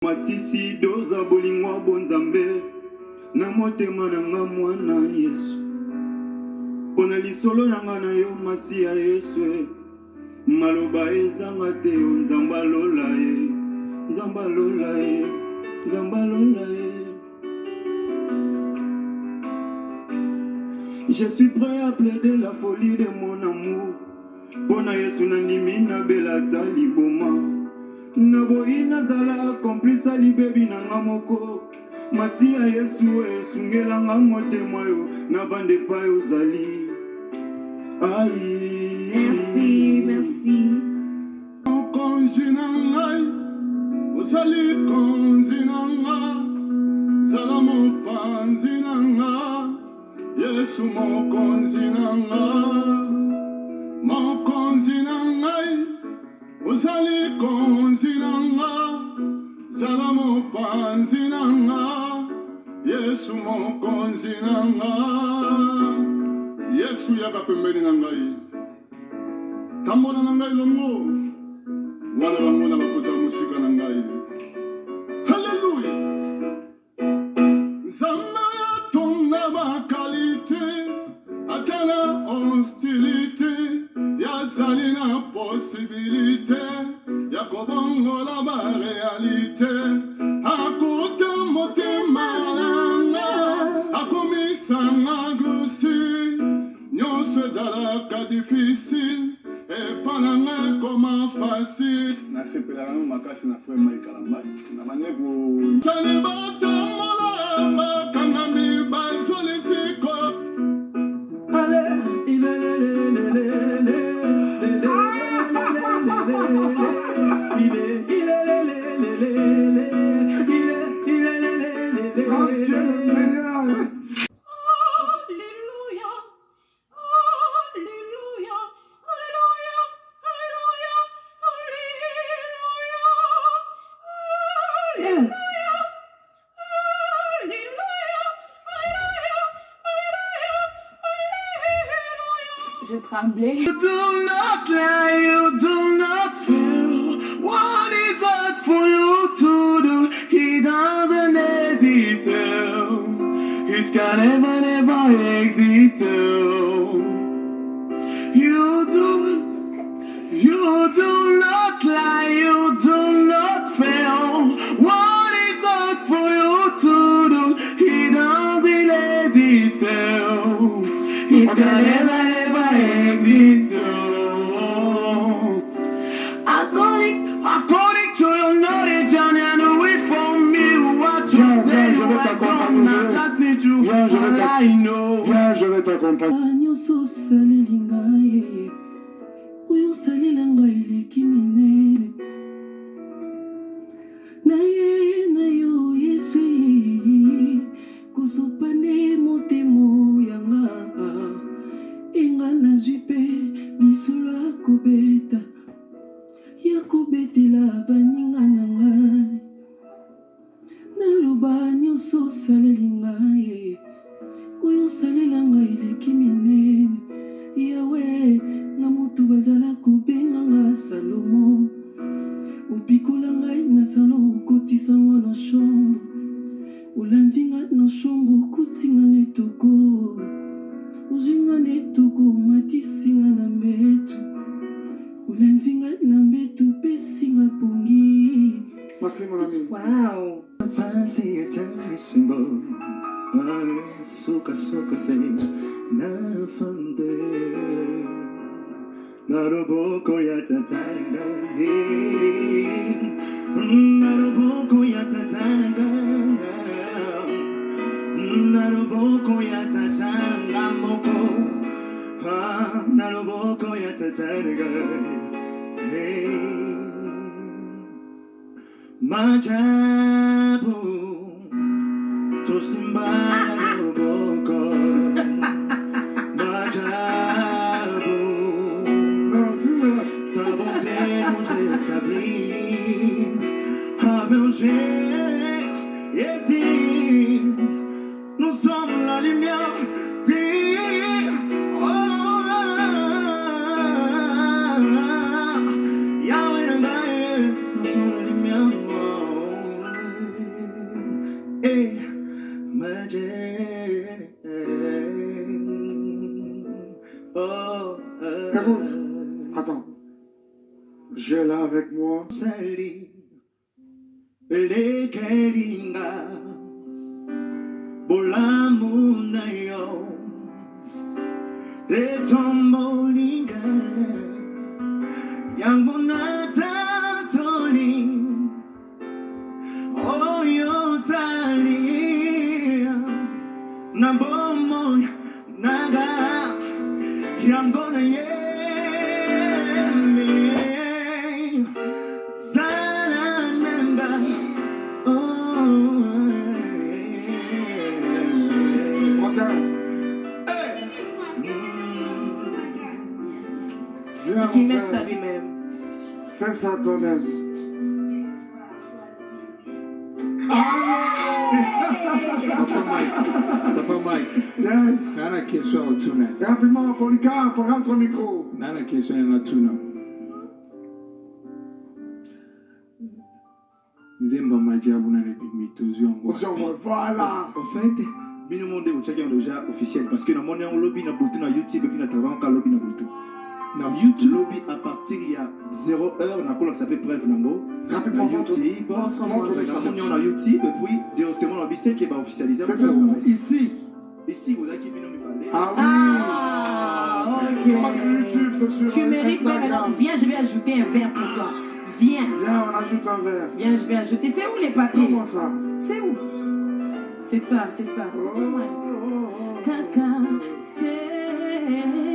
Matisi doza bolingwa bonzambe na motema nanga mwana Yesu pona lisolo nanga na yo masiya Yesu maloba ezanga te nzamba lola ye nzamba lola ye nzamba lola ye. Je suis prêt à plaider la folie de mon amour pona Yesu nandimi na belata liboma Naboyi nazala komplisa libebi nanga moko masiya Yesu esungelanga motema yo navande pa yo zali. Merci, merci. Konzi na ngai ozali konzi na nga zala mopanzi na nga Yesu mokonzi na nga mokonzi na ngai Uzali konzi nanga, zala mopanzi nanga, Yesu mokonzi nanga. Yesu yaka pembeni nangai. Tambola nangai longo, wana bango na bakoza musika nangai. Hallelujah. Zamba ya tonga ba qualité, akana hostilité. Yazali na possibilité ya kobongola ba réalité akuta motema nanga akomisanga gusi nyonso ezalaka difficile epananga koma facile nasepelaka ngo makasi na frère Mike Kalambai na bandeko tani batambola bakangami bazolisiko ale ilelelelele Je tremblais. You do not lie, you do not feel. What is that for you to do? He doesn't exist. It can never exist. You do not lie, you do not fail. What is that for you to do? He doesn't exist. It can never exist. According to your knowledge and it for me what you say you are done. I just need you all I know. Viens, je vais t'accompagner. Yakobetela baninga nangai naloba nyonso osalela ngai oyo osalela ngai eleki minene yawe na moto bazala kobenganga Salomo opikola ngai na salon okotisa nga na chambre olandi nga na chambre okotinga na etoko ozwi nga na etoko omatisi nga na mbetu Ulenzinga na mbetu pesinga pongi. Merci mon ami. Wow. Fancy eternity symbol. Suka say na fande. Naroboko yatatanga. Naroboko yatatanga. Naroboko yatatanga moko. Naroboko yatatanga. Hey, Majabu, Tosimba Naroboko, Majabu, ta bonté nous établit, avengés, ici, nous sommes la lumière des Yahweh, nous sommes la lumière. Eh, Majé. Oh, Écoute, attends. J'ai là avec moi. Sali, Lekelinga, Bolamunayo, Letombolinga, Yangunata Toli, Oyo Sali, Nabomo Naga, Yangona Yemi. Viens, Qui mon met frère. ça lui-même. Fais ça à ton aise. Papa Mike, Yes. nana question otuna. Et rapidement, Polika, prends ton micro. Nana question natuna. Nzemba majabu na mitozo yango. Voilà. En fait, bino monde ochaki déjà officiel parce que na moni on lobby na butu na YouTube et puis na travail en lobby na butu. Na YouTube Lobby à partir il y a 0 heure na kola s'appelle Preuve Nango. Rapidement, Na YouTube, Montre-moi. na moni on a YouTube et puis directement lobby c'est qui va officialiser. C'était où? Ici. Ici vous avez qui bino mi parler. Ah oui. Ah, C'est pas sur ok. YouTube, c'est sur Tu mérites même. Instagram. Viens, je vais ajouter un verre pour toi. Viens. Viens, on ajoute un verre. Viens, je vais ajouter. C'est où les papiers? Comment ça? C'est où? C'est ça, c'est ça. Oh, oh, oh, oh. Caca, c'est